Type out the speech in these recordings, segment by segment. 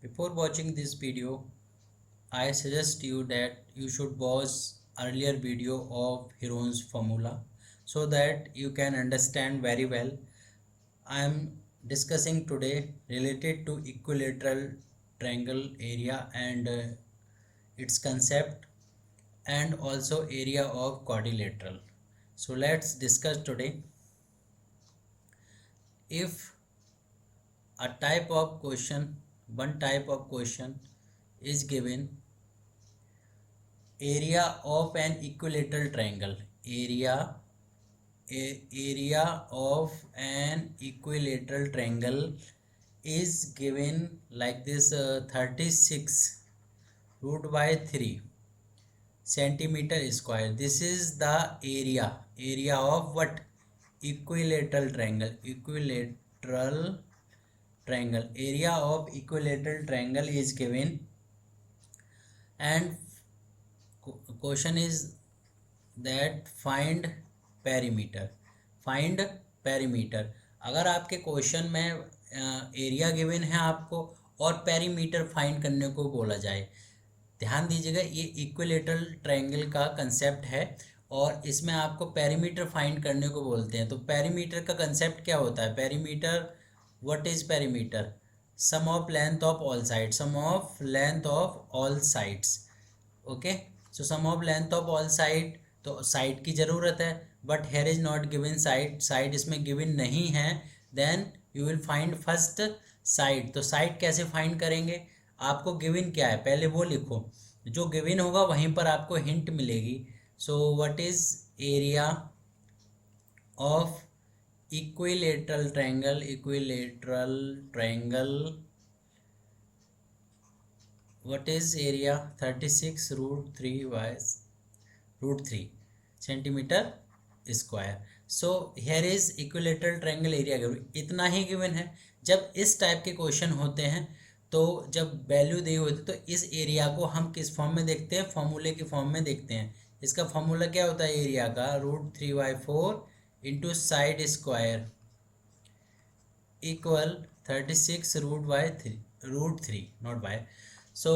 Before watching this video, I suggest you that you should watch earlier video of Heron's formula so that you can understand very well. I am discussing today related to equilateral triangle area and its concept and also area of quadrilateral. So let's discuss today. If one type of question is given, area of an equilateral triangle, area of an equilateral triangle is given like this, 36 root by 3 centimeter square. This is the area of what? Equilateral triangle. Area of equilateral triangle is given, and question is that find perimeter. अगर आपके question में area given है आपको और perimeter find करने को बोला जाए, ध्यान दीजिएगा, ये इक्विलेटरल ट्रायंगल का कंसेप्ट है और इसमें आपको पेरीमीटर फाइंड करने को बोलते हैं। तो पेरीमीटर का कंसेप्ट क्या होता है? Perimeter, what is perimeter? Sum of length of all sides. Okay, so sum of length of all side, तो साइड की ज़रूरत है, but here is not given side इसमें गिवन नहीं है। Then you will find first side. तो side कैसे find करेंगे? आपको गिवन क्या है पहले वो लिखो, जो गिवन होगा वहीं पर आपको हिंट मिलेगी। So what is area of equilateral triangle, what is area? 36 root 3 by root 3 centimeter square. So here is equilateral triangle area given, इतना ही given है। जब इस टाइप के क्वेश्चन होते हैं तो जब वैल्यू दी होती है तो इस एरिया को हम किस फॉर्म में देखते हैं? फॉर्मूले की फॉर्म में देखते हैं। इसका फॉर्मूला क्या होता है एरिया का? √3/4 into side square equal 36 √3 not by. So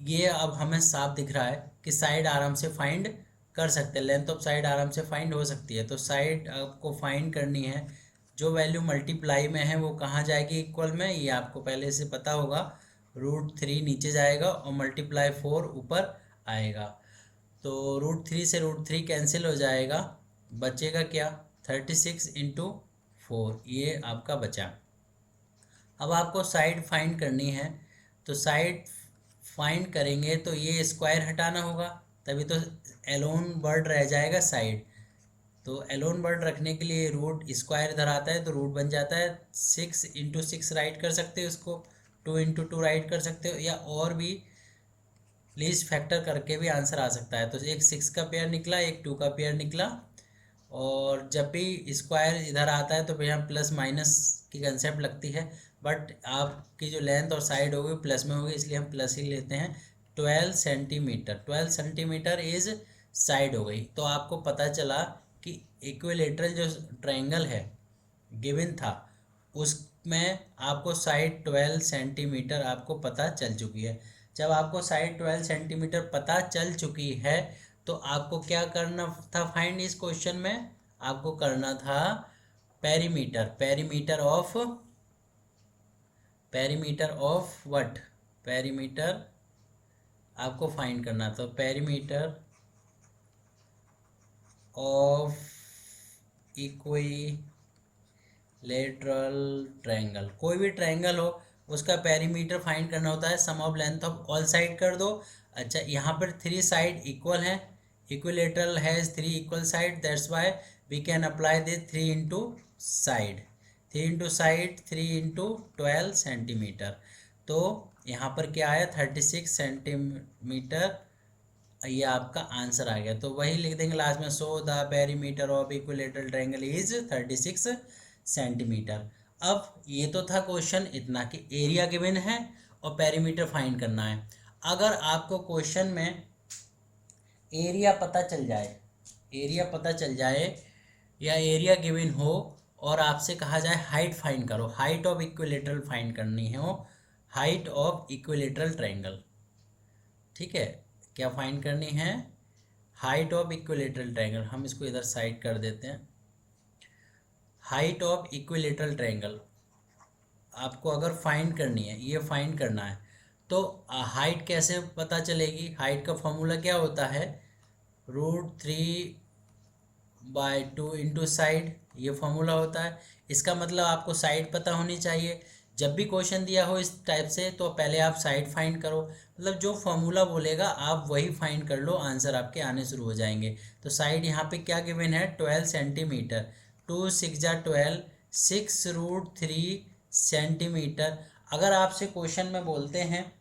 ये अब हमें साफ दिख रहा है कि साइड आराम से फाइंड कर सकते हैं, लेंथ ऑफ साइड आराम से फाइंड हो सकती है। तो साइड आपको फाइंड करनी है, जो वैल्यू मल्टीप्लाई में है वो कहाँ जाएगी? इक्वल में, ये आपको पहले से पता होगा। √3 नीचे जाएगा और मल्टीप्लाई 4 ऊपर आएगा। तो √3 से √3 कैंसिल हो जाएगा, बचेगा क्या? 36 इंटू 4, ये आपका बचा। अब आपको साइड फाइंड करनी है, तो साइड फाइंड करेंगे तो ये स्क्वायर हटाना होगा, तभी तो एलोन वर्ड रह जाएगा साइड। तो एलोन वर्ड रखने के लिए रूट स्क्वायर इधर आता है तो रूट बन जाता है। 6 इंटू 6 राइट कर सकते हो इसको, 2 इंटू 2 राइट कर सकते हो, या और भी लीस्ट फैक्टर करके भी आंसर आ सकता है। तो एक 6 का पेयर निकला, एक 2 का पेयर निकला। और जब भी स्क्वायर इधर आता है तो यहाँ प्लस माइनस की कंसेप्ट लगती है, बट आपकी जो लेंथ और साइड होगी प्लस में होगी, इसलिए हम प्लस ही लेते हैं। 12 सेंटीमीटर इज साइड हो गई। तो आपको पता चला कि इक्विलेटरल जो ट्रायंगल है गिवन था उसमें आपको साइड 12 सेंटीमीटर आपको पता चल चुकी है। जब आपको साइड 12 सेंटीमीटर पता चल चुकी है तो आपको क्या करना था फाइंड? इस क्वेश्चन में आपको करना था पेरीमीटर ऑफ व्हाट? पेरीमीटर आपको फाइंड करना था, पेरीमीटर ऑफ इक्विलेटरल ट्रायंगल। कोई भी ट्रायंगल हो उसका पेरीमीटर फाइंड करना होता है, sum of length of all side कर दो। अच्छा, यहाँ पर 3 साइड इक्वल है, equilateral has 3 equal side, that's why we can apply this 3 into side 3 into 12 centimetre. तो यहाँ पर क्या आया? 36 सेंटीमीटर, ये आपका आंसर आ गया। तो वही लिख देंगे लास्ट में, so the perimeter of equilateral triangle is 36 centimetre. अब ये तो था क्वेश्चन इतना कि एरिया गिवन है और पेरीमीटर फाइंड करना है। अगर आपको क्वेश्चन में एरिया पता चल जाए या एरिया गिवन हो और आपसे कहा जाए हाइट फाइंड करो, हाइट ऑफ इक्विलेटरल फाइंड करनी हो, हाइट ऑफ इक्विलेटरल ट्रायंगल। ठीक है, क्या फाइंड करनी है? Height of equilateral triangle. हम इसको इधर साइड कर देते हैं। हाइट ऑफ इक्विलेटरल ट्रायंगल आपको अगर फाइंड करनी है, ये फाइंड करना है, तो हाइट कैसे पता चलेगी? हाइट का फॉर्मूला क्या होता है? √3/2 इंटू साइड, ये फॉर्मूला होता है। इसका मतलब आपको साइड पता होनी चाहिए। जब भी क्वेश्चन दिया हो इस टाइप से तो पहले आप साइड फाइंड करो, मतलब जो फॉर्मूला बोलेगा आप वही फाइंड कर लो, आंसर आपके आने शुरू हो जाएंगे। तो साइड यहाँ पे क्या गिवन है? 12 सेंटीमीटर। 2 6 जा 12, 6√3 सेंटीमीटर। अगर आपसे क्वेश्चन में बोलते हैं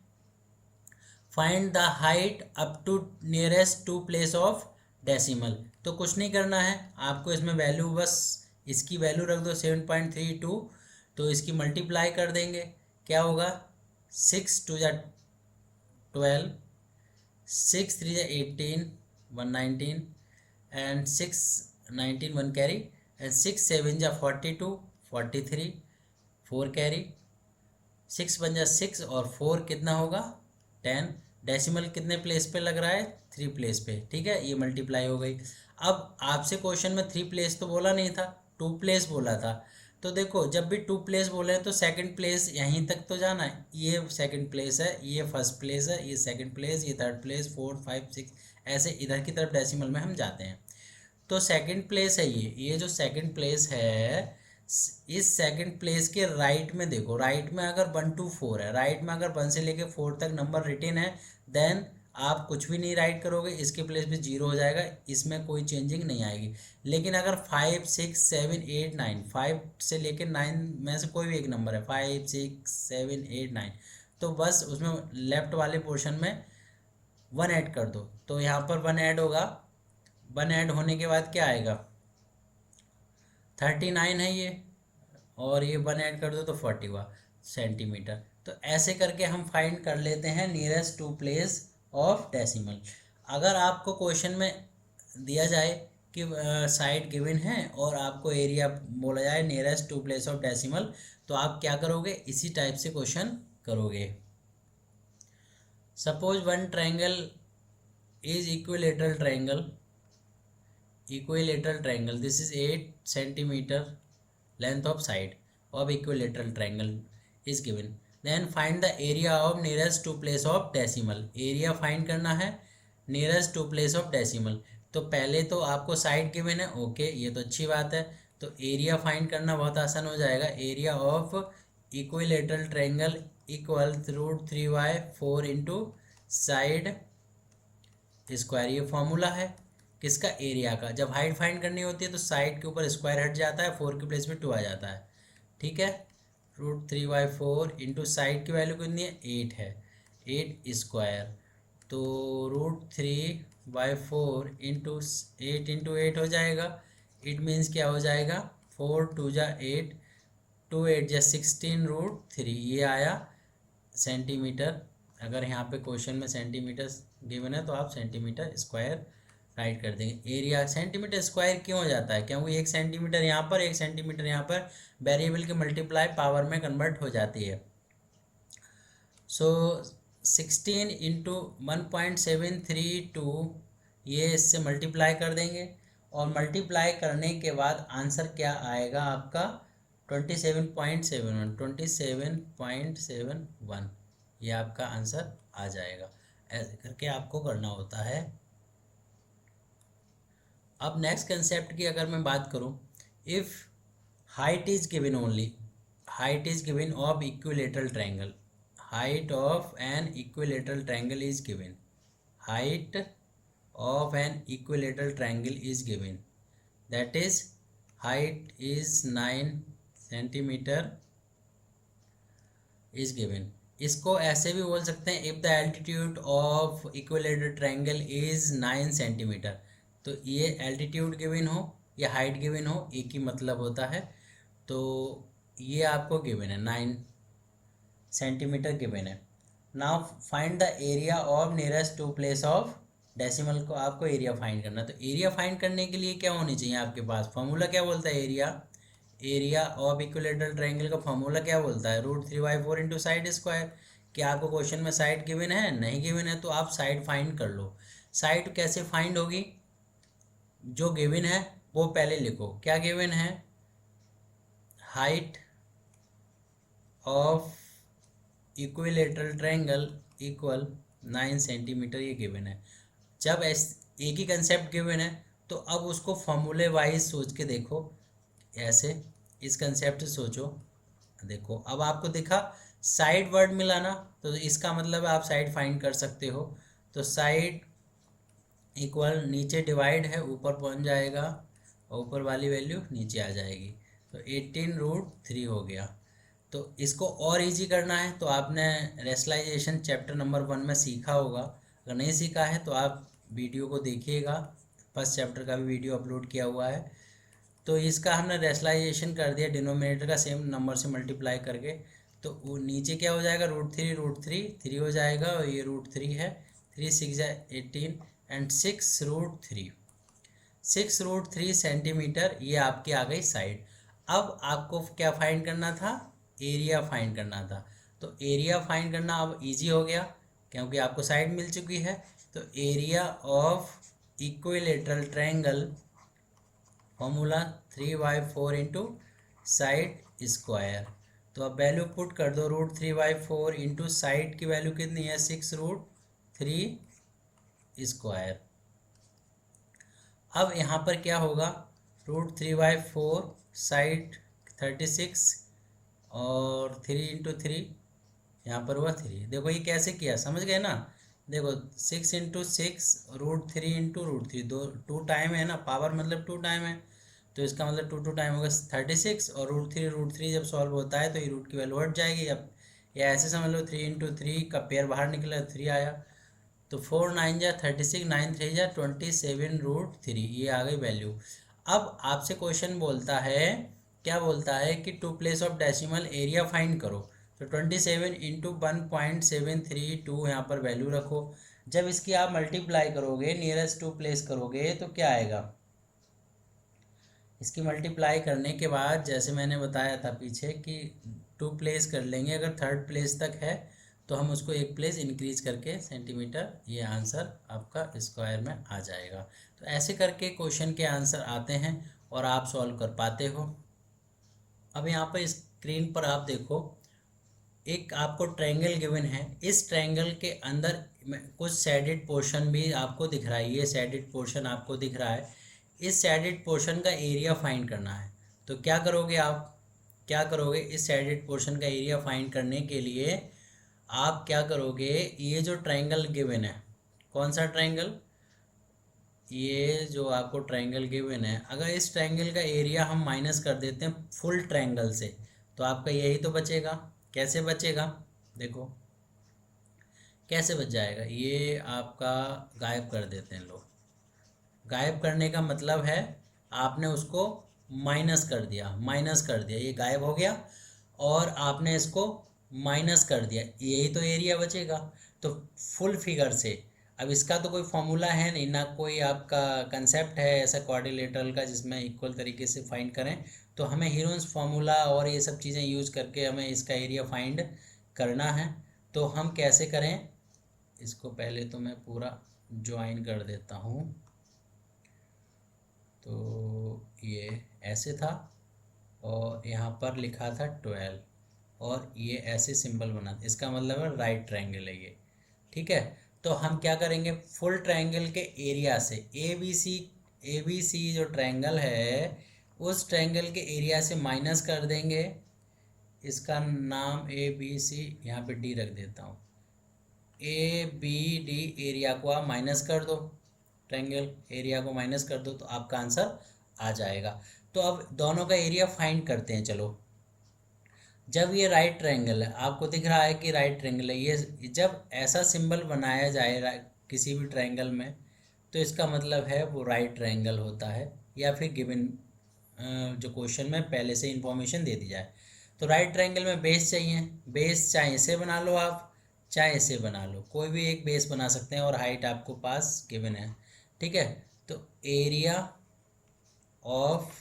find the height up to nearest two place of decimal, तो कुछ नहीं करना है आपको, इसमें वैल्यू बस इसकी वैल्यू रख दो 7.32, तो इसकी मल्टीप्लाई कर देंगे। क्या होगा? 6 2 जा 12, 6 3 जा 18, 119 एंड 6 19 1 कैरी एंड 6 7 जा 42, 43 4 कैरी, 6 बन जा 6 और 4 कितना होगा? 10। डेसिमल कितने प्लेस पे लग रहा है? 3 प्लेस पे। ठीक है, ये मल्टीप्लाई हो गई। अब आपसे क्वेश्चन में 3 प्लेस तो बोला नहीं था, 2 प्लेस बोला था। तो देखो जब भी 2 प्लेस बोले तो सेकंड प्लेस यहीं तक तो जाना है। ये सेकंड प्लेस है, ये फर्स्ट प्लेस है, ये सेकंड प्लेस, ये थर्ड प्लेस, 4 5 6 ऐसे इधर की तरफ डेसिमल में हम जाते हैं। तो सेकंड प्लेस है ये जो सेकंड प्लेस है, इस सेकंड प्लेस के राइट में देखो, राइट में अगर 1 to 4 है, राइट में अगर 1 से लेके 4 तक नंबर रिटेन है, देन आप कुछ भी नहीं राइट करोगे, इसके प्लेस पे 0 हो जाएगा, इसमें कोई चेंजिंग नहीं आएगी। लेकिन अगर 5 6 7 8 9, 5 से लेके 9 में से कोई भी एक नंबर है, 5 6 7 8 9, तो बस उसमें लेफ्ट वाले पोर्शन में 1 ऐड कर दो, तो यहाँ पर 1 ऐड होगा। 1 ऐड होने के बाद क्या आएगा? 39 है ये, और ये 1 ऐड कर दो तो 41 सेंटीमीटर। तो ऐसे करके हम फाइंड कर लेते हैं nearest two place of decimal. अगर आपको क्वेश्चन में दिया जाए कि साइड गिवन है और आपको एरिया बोला जाए nearest two place of decimal, तो आप क्या करोगे? इसी टाइप से क्वेश्चन करोगे। Suppose one triangle is equilateral triangle, equilateral triangle, this is 8 centimeter length of side of equilateral triangle is given, then find the area of nearest to place of decimal। area find करना है nearest to place of decimal। तो पहले तो आपको side given है, okay ये तो अच्छी बात है। तो एरिया फाइंड करना बहुत आसान हो जाएगा। Area of equilateral triangle equal √3/4 into side square, ये फॉर्मूला है किसका? एरिया का। जब हाइट फाइंड करनी होती है तो साइड के ऊपर स्क्वायर हट जाता है, 4 के प्लेस में 2 आ जाता है। ठीक है, √3/4 इंटू साइड की वैल्यू कितनी है? 8 है, 8 स्क्वायर, तो √3/4 इंटू 8 हो जाएगा। इट मीन्स क्या हो जाएगा? 4 2 जा 8, 2 8 जा 16√3, ये आया सेंटीमीटर। अगर यहाँ पे क्वेश्चन में सेंटीमीटर गिवन है तो आप सेंटीमीटर स्क्वायर राइट कर देंगे। एरिया सेंटीमीटर स्क्वायर क्यों हो जाता है? क्योंकि 1 सेंटीमीटर यहाँ पर 1 सेंटीमीटर यहाँ पर वेरिएबल की मल्टीप्लाई पावर में कन्वर्ट हो जाती है। सो 16 इंटू 1.732, ये इससे मल्टीप्लाई कर देंगे, और मल्टीप्लाई करने के बाद आंसर क्या आएगा आपका? 27.71, ये आपका आंसर आ जाएगा। ऐसे करके आपको करना होता है। अब नेक्स्ट कंसेप्ट की अगर मैं बात करूं, if height is given only, height is given of equilateral triangle, height of an equilateral triangle is given, height of an equilateral triangle is given, that is height is 9 centimetre is given. इसको ऐसे भी बोल सकते हैं, if the altitude of equilateral triangle is 9 centimetre. तो ये altitude given हो या हाइट गिवन हो, एक ही मतलब होता है। तो ये आपको गिवन है 9 सेंटीमीटर गिवन है। Now find the area of nearest two place of decimal, को आपको एरिया फाइंड करना। तो एरिया फाइंड करने के लिए क्या होनी चाहिए आपके पास? फॉर्मूला क्या बोलता है? Area area of equilateral triangle का फॉर्मूला क्या बोलता है, √3/4 इंटू साइड स्क्वायर। क्या आपको क्वेश्चन में साइड गिवन है? नहीं गिवन है, तो आप साइड फाइंड कर लो। साइड कैसे फाइंड होगी? जो गिवन है वो पहले लिखो। क्या गिवन है? Height of equilateral triangle equal 9 centimetre, ये गिवन है। जब एक ही कंसेप्ट गिवन है तो अब उसको फॉर्मूले वाइज सोच के देखो, ऐसे इस कंसेप्ट से सोचो। देखो अब आपको दिखा साइड वर्ड मिला ना, तो इसका मतलब है आप साइड फाइंड कर सकते हो। तो साइड इक्वल नीचे डिवाइड है, ऊपर पहुंच जाएगा और ऊपर वाली वैल्यू नीचे आ जाएगी, तो 18√3 हो गया। तो इसको और इजी करना है तो आपने रेशनलाइजेशन चैप्टर नंबर 1 में सीखा होगा। अगर नहीं सीखा है तो आप वीडियो को देखिएगा, फर्स्ट चैप्टर का भी वीडियो अपलोड किया हुआ है। तो इसका हमने रेशनलाइजेशन कर दिया, डिनोमिनेटर का सेम नंबर से मल्टीप्लाई करके। तो वो नीचे क्या हो जाएगा, √3 हो जाएगा, और ये √3 है। 3 6 18 एंड 6√3 सेंटीमीटर, ये आपकी आ गई साइड। अब आपको क्या फाइंड करना था? एरिया फाइंड करना था। तो एरिया फाइंड करना अब इजी हो गया क्योंकि आपको साइड मिल चुकी है। तो area of equilateral triangle formula 3/4 into side square. तो अब वैल्यू पुट कर दो, √3/4 इंटू साइड की वैल्यू कितनी है, 6√3 स्क्वायर। अब यहाँ पर क्या होगा, √3/4 साइड 36 और 3 इंटू 3, यहाँ पर हुआ 3। देखो ये कैसे किया, समझ गए ना? देखो 6 इंटू 6 √3 इंटू √3, दो 2 टाइम है ना, पावर मतलब 2 टाइम है, तो इसका मतलब 2 टाइम होगा 36, और √3 जब सॉल्व होता है तो ये रूट की वैल्यू हट जाएगी। अब या ऐसे समझ लो 3 इंटू 3 का पेयर बाहर निकला, 3 आया, तो 4 9 जा 36, 9 3 जा 27√3, ये आ गई वैल्यू। अब आपसे क्वेश्चन बोलता है, क्या बोलता है कि two place of decimal area find करो। तो 27 इंटू 1.732 यहाँ पर वैल्यू रखो। जब इसकी आप मल्टीप्लाई करोगे, नियरेस्ट टू प्लेस करोगे, तो क्या आएगा? इसकी मल्टीप्लाई करने के बाद जैसे मैंने बताया था पीछे कि 2 प्लेस कर लेंगे, अगर 3rd प्लेस तक है तो हम उसको 1 प्लेस इंक्रीज करके सेंटीमीटर, ये आंसर आपका स्क्वायर में आ जाएगा। तो ऐसे करके क्वेश्चन के आंसर आते हैं और आप सॉल्व कर पाते हो। अब यहाँ पर स्क्रीन पर आप देखो, एक आपको ट्रायंगल गिवन है, इस ट्रायंगल के अंदर कुछ शेडेड पोर्शन भी आपको दिख रहा है, ये शेडेड पोर्शन आपको दिख रहा है। इस शेडेड पोर्शन का एरिया फाइंड करना है। तो क्या करोगे आप, क्या करोगे, इस शेडेड पोर्शन का एरिया फाइंड करने के लिए आप क्या करोगे, ये जो ट्रायंगल गिवन है, कौन सा ट्रायंगल, ये जो आपको ट्रायंगल गिवन है, अगर इस ट्रायंगल का एरिया हम माइनस कर देते हैं फुल ट्रायंगल से, तो आपका यही तो बचेगा। कैसे बचेगा, देखो कैसे बच जाएगा, ये आपका गायब कर देते हैं लोग। गायब करने का मतलब है आपने उसको माइनस कर दिया, ये गायब हो गया, और आपने इसको माइनस कर दिया, यही तो एरिया बचेगा। तो फुल फिगर से, अब इसका तो कोई फॉर्मूला है नहीं ना, कोई आपका कंसेप्ट है ऐसा क्वाड्रिलेटरल का जिसमें इक्वल तरीके से फाइंड करें, तो हमें हीरोन्स फार्मूला और ये सब चीज़ें यूज़ करके हमें इसका एरिया फाइंड करना है। तो हम कैसे करें, इसको पहले तो मैं पूरा ज्वाइन कर देता हूँ। तो ये ऐसे था और यहाँ पर लिखा था 12, और ये ऐसे सिंबल बना, इसका मतलब है राइट ट्रायंगल है ये, ठीक है। तो हम क्या करेंगे, फुल ट्रायंगल के एरिया से ए बी सी जो ट्रायंगल है उस ट्रायंगल के एरिया से माइनस कर देंगे। इसका नाम ए बी सी, यहाँ पे डी रख देता हूँ, ए बी डी एरिया को आप माइनस कर दो, ट्रायंगल एरिया को माइनस कर दो, तो आपका आंसर आ जाएगा। तो अब दोनों का एरिया फाइंड करते हैं, चलो। जब ये राइट ट्रायंगल है, आपको दिख रहा है कि राइट ट्रायंगल है, ये जब ऐसा सिंबल बनाया जाए किसी भी ट्रायंगल में, तो इसका मतलब है वो राइट ट्रायंगल होता है, या फिर गिवन जो क्वेश्चन में पहले से इंफॉर्मेशन दे दी जाए। तो राइट ट्रायंगल में बेस चाहिए, बेस चाहे इसे बना लो आप, चाहे इसे बना लो, कोई भी एक बेस बना सकते हैं, और हाइट आपको पास गिवन है, ठीक है। तो area of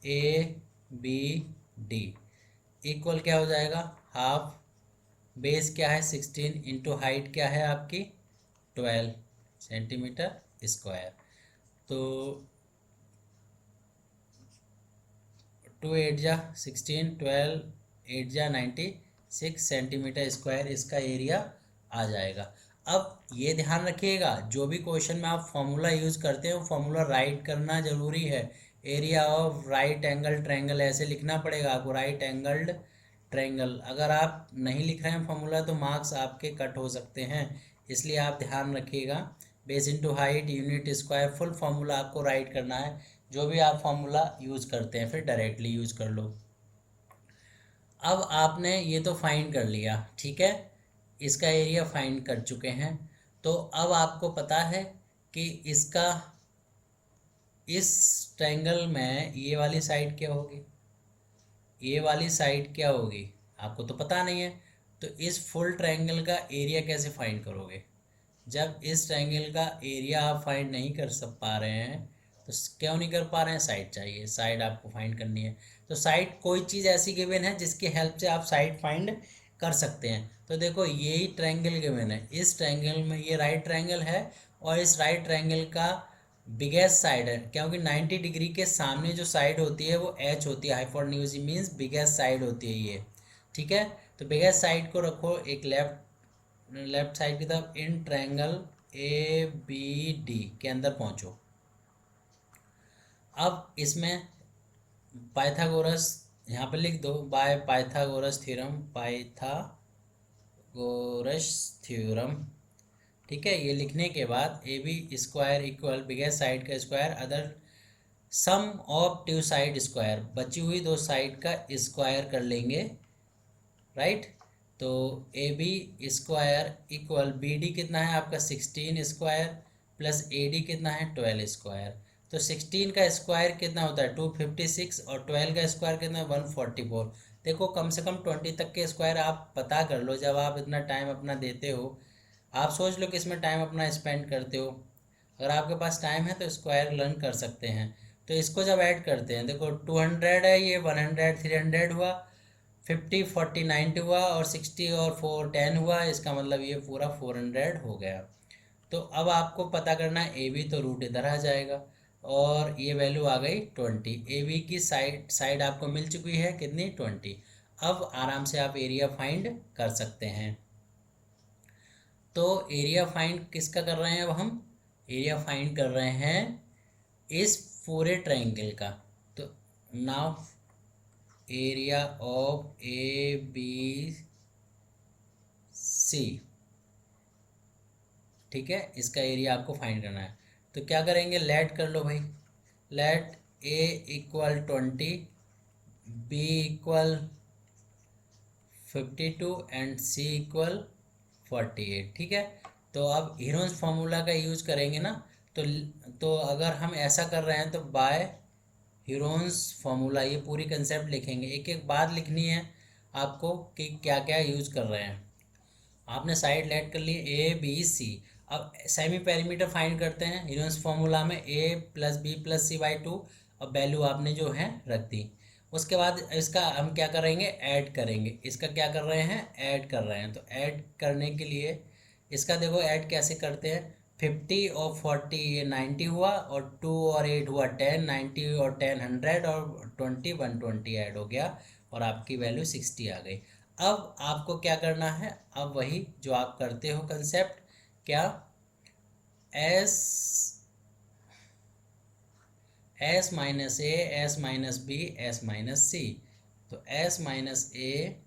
A B D equal क्या हो जाएगा, हाफ बेस क्या है 16 इंटू हाइट क्या है आपकी 12 सेंटीमीटर स्क्वायर। तो 2 8 जा 16, 12 8 जा 96 सेंटीमीटर स्क्वायर इसका एरिया आ जाएगा। अब ये ध्यान रखिएगा, जो भी क्वेश्चन में आप फॉर्मूला यूज़ करते हैं वो फॉर्मूला राइट करना ज़रूरी है। Area of right angle triangle ऐसे लिखना पड़ेगा आपको, राइट एंगल्ड ट्रायंगल। अगर आप नहीं लिख रहे हैं फॉर्मूला तो मार्क्स आपके कट हो सकते हैं, इसलिए आप ध्यान रखिएगा। Base into height unit square full formula आपको राइट करना है। जो भी आप फॉर्मूला यूज़ करते हैं फिर डायरेक्टली यूज़ कर लो। अब आपने ये तो फाइंड कर लिया, ठीक है, इसका एरिया फाइंड कर चुके हैं। तो अब आपको पता है कि इसका इस ट्रायंगल में ये वाली साइड क्या होगी, ये वाली साइड क्या होगी, आपको तो पता नहीं है। तो इस फुल ट्रायंगल का एरिया कैसे फाइंड करोगे? जब इस ट्रायंगल का एरिया आप फाइंड नहीं कर सक पा रहे हैं तो क्यों नहीं कर पा रहे हैं? साइड चाहिए, साइड आपको फाइंड करनी है। तो साइड कोई चीज़ ऐसी गिवन है जिसकी हेल्प से आप साइड फाइंड कर सकते हैं। तो देखो यही ट्रायंगल गिवन है, इस ट्रायंगल में ये राइट ट्रायंगल है और इस राइट ट्रायंगल का बिगेस्ट साइड है, क्योंकि 90 डिग्री के सामने जो साइड होती है वो एच होती है, हाइपोटेन्यूज मीन्स बिगेस्ट साइड होती है ये, ठीक है। तो बिगेस्ट साइड को रखो एक लेफ्ट साइड की तरफ इन ट्रायंगल ए बी डी के अंदर पहुंचो। अब इसमें पाइथागोरस यहाँ पे लिख दो, by Pythagoras theorem, Pythagoras theorem, ठीक है। ये लिखने के बाद A B square equal biggest side का square other sum of two side square, बची हुई दो साइड का स्क्वायर कर लेंगे, राइट। तो A B square equal B D कितना है आपका 16 स्क्वायर प्लस ए डी कितना है 12 स्क्वायर। तो 16 का स्क्वायर कितना होता है 256 और 12 का स्क्वायर कितना है 144। देखो कम से कम 20 तक के स्क्वायर आप पता कर लो जब आप इतना टाइम अपना देते हो। आप सोच लो कि इसमें टाइम अपना स्पेंड करते हो, अगर आपके पास टाइम है तो स्क्वायर लर्न कर सकते हैं। तो इसको जब ऐड करते हैं, देखो 200 है, ये 100 300 हुआ, 50 40 90 हुआ और 60 और 4 10 हुआ, इसका मतलब ये पूरा 400 हो गया। तो अब आपको पता करना है ए बी, तो रूट इधर आ जाएगा और ये वैल्यू आ गई 20। ए बी की साइड आपको मिल चुकी है कितनी 20। अब आराम से आप एरिया फाइंड कर सकते हैं। तो एरिया फाइंड किसका कर रहे हैं? अब हम एरिया फाइंड कर रहे हैं इस पूरे ट्रायंगल का। तो now area of A B C, ठीक है, इसका एरिया आपको फाइंड करना है। तो क्या करेंगे, लेट कर लो भाई, let A equal 20, B equal 52 and C equal 48, ठीक है। तो अब हीरोन्स फार्मूला का यूज करेंगे ना, तो अगर हम ऐसा कर रहे हैं तो बाय हीरोन्स फार्मूला, ये पूरी कंसेप्ट लिखेंगे, एक एक बात लिखनी है आपको कि क्या क्या यूज कर रहे हैं। आपने साइड लेट कर ली ए बी सी। अब सेमी पेरीमीटर फाइंड करते हैं हीरोन्स फार्मूला में, A plus B plus C by 2, और वैल्यू आपने जो है रख दी। उसके बाद इसका हम क्या करेंगे, ऐड करेंगे। इसका क्या कर रहे हैं, ऐड कर रहे हैं। तो ऐड करने के लिए इसका देखो ऐड कैसे करते हैं, 50 और 40 ये 90 हुआ और 2 और 8 हुआ 10, 90 और 10 100 और 20 120 ऐड हो गया और आपकी वैल्यू 60 आ गई। अब आपको क्या करना है, अब वही जो आप करते हो कंसेप्ट, क्या S minus A, S minus B, S minus C. तो एस माइनस ए,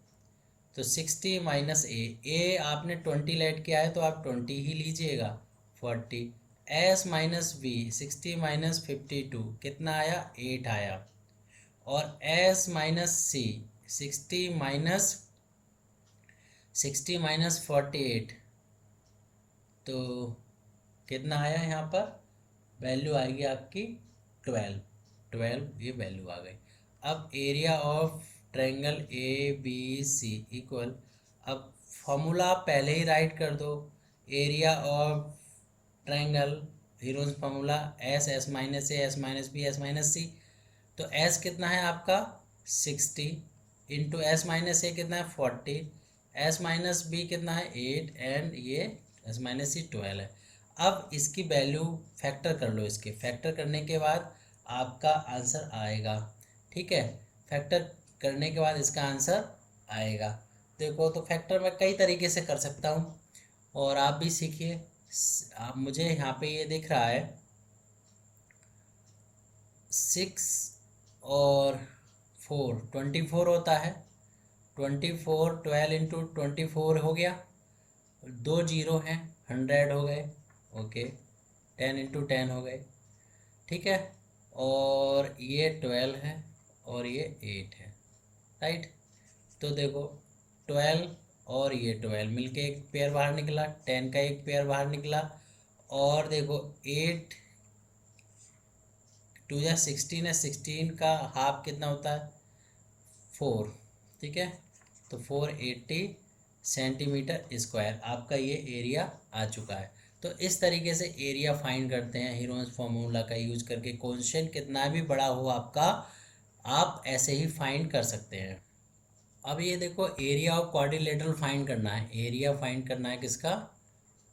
तो 60 माइनस ए आपने 20 लेट किया है तो आप 20 ही लीजिएगा 40। एस माइनस बी 60 माइनस 52 कितना आया 8 आया, और एस माइनस सी 60 माइनस 48, तो कितना आया यहाँ पर, वैल्यू आएगी आपकी 12 ये वैल्यू आ गई। अब area of triangle A B C equal, अब फॉर्मूला आप पहले ही राइट कर दो, area of triangle Heron's formula S, S minus A, S minus B, S minus C. तो एस कितना है आपका 60 इंटू एस माइनस ए कितना है 40, एस माइनस बी कितना है 8 एंड ये एस माइनस सी 12 है। अब इसकी वैल्यू फैक्टर कर लो, इसके फैक्टर करने के बाद आपका आंसर आएगा। ठीक है, फैक्टर करने के बाद इसका आंसर आएगा। देखो तो फैक्टर मैं कई तरीके से कर सकता हूँ और आप भी सीखिए। आप मुझे यहाँ पे ये दिख रहा है 6 और 4 24 होता है। 24 12 इंटू 24 हो गया, 2 जीरो हैं 100 हो गए। ओके, 10 इंटू 10 हो गए। ठीक है, और ये 12 है और ये 8 है। राइट, तो देखो 12 और ये 12 मिलके एक पेयर बाहर निकला, 10 का एक पेयर बाहर निकला, और देखो 8 2 या 16 है, 16 का हाफ कितना होता है 4। ठीक है, तो 480 सेंटीमीटर स्क्वायर आपका ये एरिया आ चुका है। तो इस तरीके से एरिया फाइंड करते हैं हीरोन्स फॉर्मूला का यूज करके। क्वेश्चन कितना भी बड़ा हो आपका, आप ऐसे ही फाइंड कर सकते हैं। अब ये देखो एरिया ऑफ क्वाड्रिलेटरल फाइंड करना है। एरिया फाइंड करना है किसका,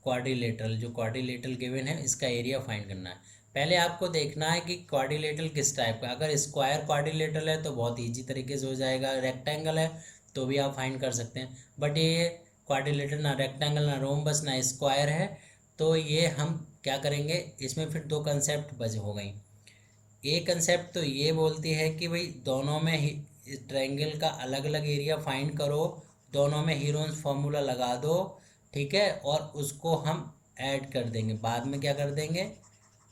क्वाड्रिलेटरल, जो क्वाड्रिलेटरल गिवन है इसका एरिया फाइंड करना है। पहले आपको देखना है कि क्वाड्रिलेटरल किस टाइप का। अगर स्क्वायर क्वाड्रिलेटरल है तो बहुत इजी तरीके से हो जाएगा। रेक्टेंगल है तो भी आप फाइंड कर सकते हैं, बट ये क्वाड्रिलेटरल ना रेक्टेंगल ना रोम्बस ना स्क्वायर है, तो ये हम क्या करेंगे, इसमें फिर दो कंसेप्ट बच हो गई। एक कंसेप्ट तो ये बोलती है कि भाई दोनों में ही ट्रायंगल का अलग अलग एरिया फाइंड करो, दोनों में हीरोन्स फार्मूला लगा दो। ठीक है, और उसको हम ऐड कर देंगे, बाद में क्या कर देंगे,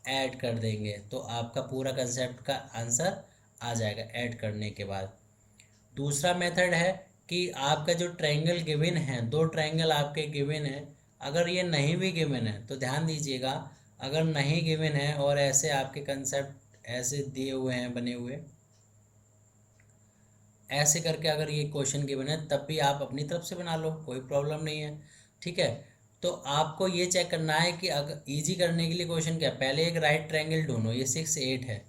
ऐड कर देंगे, तो आपका पूरा कंसेप्ट का आंसर आ जाएगा ऐड करने के बाद। दूसरा मेथड है कि आपका जो ट्रायंगल गिवन है, दो ट्रायंगल आपके गिवन है, अगर ये नहीं भी गिवन है तो ध्यान दीजिएगा, अगर नहीं गिवन है और ऐसे आपके कंसेप्ट ऐसे दिए हुए हैं बने हुए, ऐसे करके अगर ये क्वेश्चन गिवन है तब भी आप अपनी तरफ से बना लो, कोई प्रॉब्लम नहीं है। ठीक है, तो आपको ये चेक करना है कि अगर इजी करने के लिए क्वेश्चन क्या, पहले एक राइट ट्रायंगल ढूंढो। ये 6 8 है,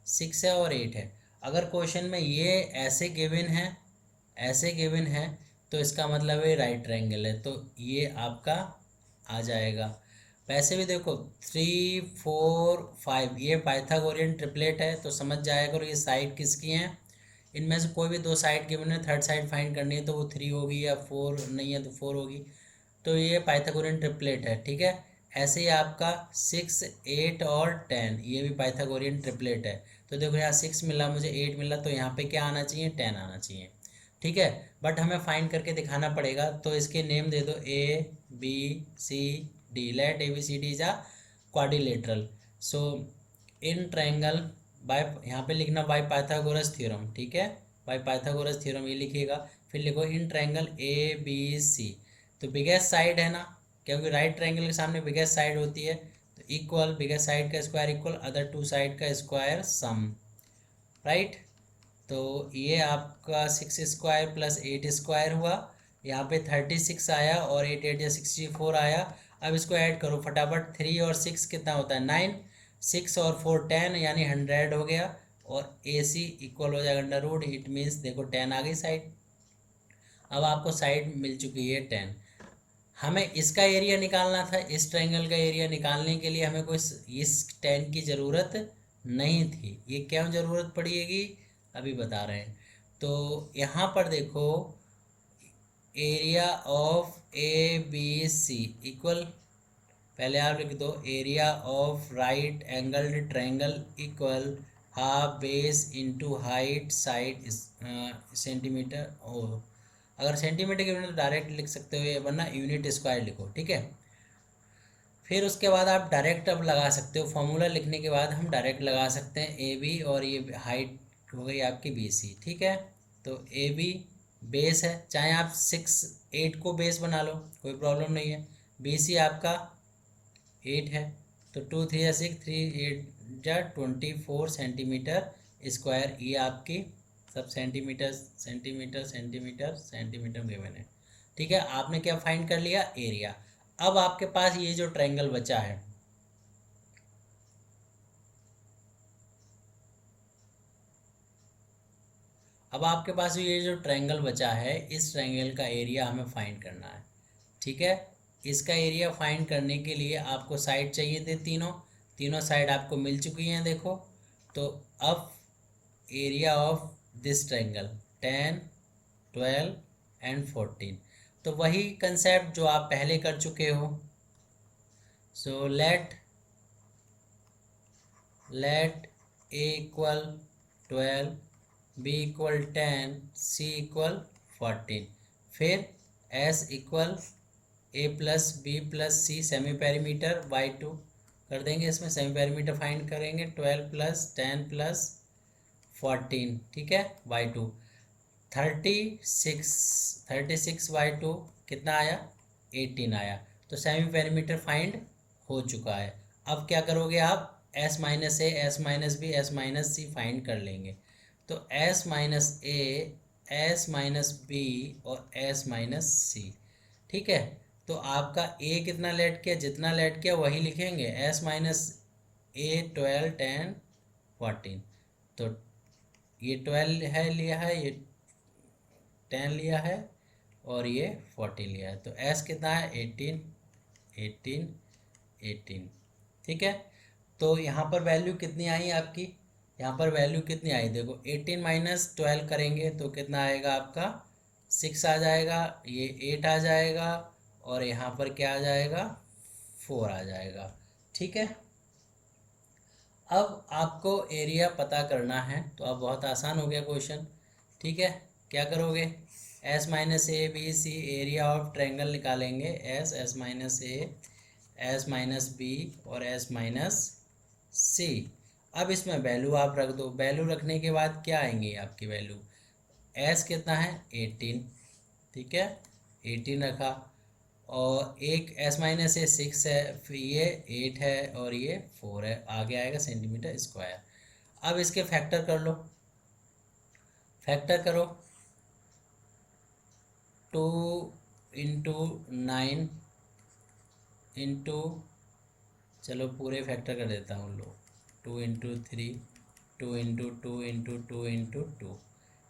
6 है और 8 है। अगर क्वेश्चन में ये ऐसे गिवन है, ऐसे गिवन है, तो इसका मतलब है राइट ट्रायंगल है, तो ये आपका आ जाएगा। वैसे भी देखो 3 4 5 ये पाइथागोरियन ट्रिपलेट है, तो समझ जाया करो ये साइड किसकी हैं। इनमें से कोई भी दो साइड गिवन है, थर्ड साइड फाइंड करनी है तो वो 3 होगी, या 4 नहीं है तो 4 होगी, तो ये पाइथागोरियन ट्रिपलेट है। ठीक है, ऐसे ही आपका 6 8 और 10 ये भी पाइथागोरियन ट्रिपलेट है। तो देखो यहाँ 6 मिला मुझे, 8 मिला, तो यहाँ पे क्या आना चाहिए, 10 आना चाहिए। ठीक है, बट हमें फाइंड करके दिखाना पड़ेगा, तो इसके नेम दे दो A B C D. Let A B C D is a quadrilateral, so in triangle by, यहाँ पे लिखना बाय पाइथागोरस थ्योरम। ठीक है, बाय पाइथागोरस थ्योरम ये लिखिएगा, फिर लिखो इन ट्रायंगल ए बी सी। तो बिगेस्ट साइड है ना, क्योंकि राइट ट्रायंगल के सामने बिगेस्ट साइड होती है, तो इक्वल बिगेस्ट साइड का square equal other two side का स्क्वायर सम। राइट, तो ये आपका 6 स्क्वायर प्लस 8 स्क्वायर हुआ, यहाँ पे 36 आया और 8 8 या 64 आया। अब इसको ऐड करो फटाफट, 3 और 6 कितना होता है 9, 6 और 4 10 यानी 100 हो गया, और ए सी इक्वल हो जाएगा अंडर रूट, इट मीन्स देखो 10 आ गई साइड। अब आपको साइड मिल चुकी है 10। हमें इसका एरिया निकालना था, इस ट्रायंगल का एरिया निकालने के लिए हमें कोई इस 10 की ज़रूरत नहीं थी। ये क्यों ज़रूरत पड़ेगी अभी बता रहे हैं। तो यहाँ पर देखो area of A B C equal, पहले आप लिख दो area of right angled triangle equal half base into height side centimetre. ओ, अगर सेंटीमीटर के बिना तो डायरेक्ट लिख सकते हो, ये वरना यूनिट स्क्वायर लिखो। ठीक है, फिर उसके बाद आप डायरेक्ट अब लगा सकते हो, फॉर्मूला लिखने के बाद हम डायरेक्ट लगा सकते हैं ए बी, और ये हाइट हो गई आपकी बी सी। ठीक है, तो ए बी बेस है, चाहे आप 6 8 को बेस बना लो, कोई प्रॉब्लम नहीं है। बी सी आपका 8 है, तो 2 3 या 6 3 8 या 24 सेंटीमीटर स्क्वायर, ये आपकी सब centimetre centimetre centimetre centimetre given है। ठीक है, आपने क्या फाइंड कर लिया, एरिया। अब आपके पास ये जो ट्रायंगल बचा है, अब आपके पास ये जो ट्रायंगल बचा है, इस ट्रायंगल का एरिया हमें फाइंड करना है। ठीक है, इसका एरिया फाइंड करने के लिए आपको साइड चाहिए थे, तीनों साइड आपको मिल चुकी हैं देखो। तो अब area of this triangle 10, 12 and 14, तो वही कंसेप्ट जो आप पहले कर चुके हो। So let a equal 12, b equal 10, c equal 14, फिर s equal a plus B plus C semi perimeter by 2 कर देंगे। इसमें सेमी पेरीमीटर फाइंड करेंगे, 12 प्लस 10 प्लस 14, ठीक है, बाई 2, 36 बाई 2 कितना आया, 18 आया। तो सेमी पेरीमीटर फाइंड हो चुका है। अब क्या करोगे आप, s minus A, S minus B, S minus C find कर लेंगे। तो s minus A, S minus B और s माइनस सी, ठीक है। तो आपका a कितना लेट किया, जितना लेट किया वही लिखेंगे, s माइनस ए 12, 10, 14। तो ये 12 है लिया है, ये 10 लिया है और ये 14 लिया है। तो s कितना है, 18, 18, 18, ठीक है। तो यहाँ पर वैल्यू कितनी आई आपकी, यहाँ पर वैल्यू कितनी आई देखो, 18 माइनस 12 करेंगे तो कितना आएगा आपका, 6 आ जाएगा, ये 8 आ जाएगा और यहाँ पर क्या आ जाएगा, 4 आ जाएगा, ठीक है। अब आपको एरिया पता करना है, तो अब बहुत आसान हो गया क्वेश्चन, ठीक है। क्या करोगे, s minus A B C, area of triangle निकालेंगे, s minus A, s minus B और s माइनस सी। अब इसमें वैल्यू आप रख दो, वैल्यू रखने के बाद क्या आएंगी आपकी वैल्यू, s कितना है 18, ठीक है, 18 रखा, और एक s माइनस ए 6 है, फिर ये 8 है और ये 4 है, आगे आएगा सेंटीमीटर स्क्वायर। अब इसके फैक्टर कर लो, फैक्टर करो, 2 इंटू 9 इंटू, चलो पूरे फैक्टर कर देता हूँ, लो 2 इंटू 3, 2 इंटू 2 इंटू 2 इंटू 2,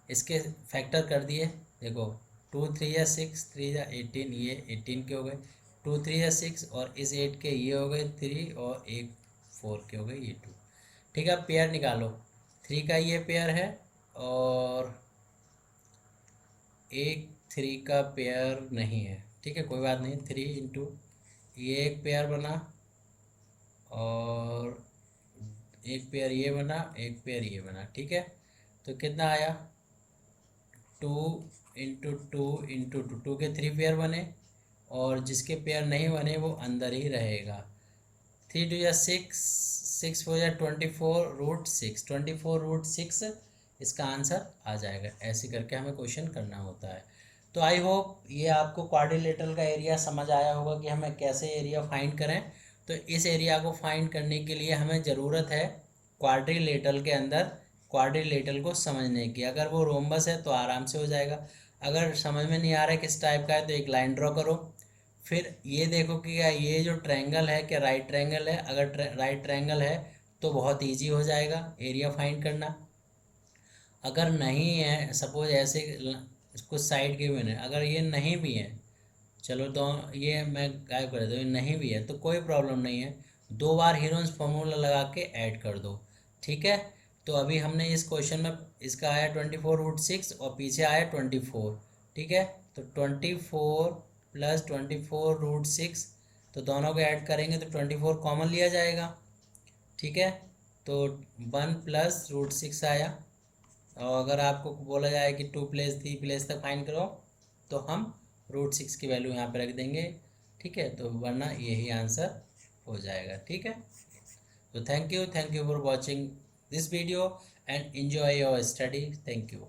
इसके फैक्टर कर दिए देखो, 2 3 या 6, 3 या 18, ये 18 के हो गए, 2 3 या 6 और इस 8 के ये हो गए 3 और एक 4 के हो गए ये 2, ठीक है। पेयर निकालो, 3 का ये पेयर है और एक 3 का पेयर नहीं है, ठीक है, कोई बात नहीं, 3 इंटू ये एक पेयर बना और एक पेयर ये बना, एक पेयर ये बना, ठीक है। तो कितना आया, 2 इंटू 2 इंटू 2, 2 के 3 पेयर बने और जिसके पेयर नहीं बने वो अंदर ही रहेगा। 3 2 या 6, 6 4 या 24 रूट 6, 24 रूट 6 इसका आंसर आ जाएगा। ऐसे करके हमें क्वेश्चन करना होता है। तो आई होप ये आपको क्वाड्रिलेटरल का एरिया समझ आया होगा कि हमें कैसे एरिया फाइंड करें। तो इस एरिया को फाइंड करने के लिए हमें ज़रूरत है क्वाड्रिलेटरल के अंदर क्वाड्रिलेटरल को समझने की। अगर वो रोम्बस है तो आराम से हो जाएगा, अगर समझ में नहीं आ रहा है किस टाइप का है तो एक लाइन ड्रॉ करो, फिर ये देखो कि क्या ये जो ट्रायंगल है क्या राइट ट्रायंगल है, अगर राइट ट्रायंगल है तो बहुत इजी हो जाएगा एरिया फाइंड करना। अगर नहीं है, सपोज ऐसे कुछ साइड के भी नहीं, अगर ये नहीं भी है, चलो तो ये मैं गायब कर देता हूँ, ये नहीं भी है तो कोई प्रॉब्लम नहीं है, 2 बार हीरोन्स फार्मूला लगा के ऐड कर दो, ठीक है। तो अभी हमने इस क्वेश्चन में इसका आया 24 रूट 6 और पीछे आया 24, ठीक है। तो 24 प्लस 24 रूट 6, तो दोनों को ऐड करेंगे तो 24 कॉमन लिया जाएगा, ठीक है। तो 1 प्लस रूट 6 आया, और अगर आपको बोला जाए कि 2 प्लेस 3 प्लेस तक फाइंड करो तो हम रूट 6 की वैल्यू यहाँ पे रख देंगे, ठीक है। तो वरना यही आंसर हो जाएगा, ठीक है। तो thank you for watching this video and enjoy your study, thank you.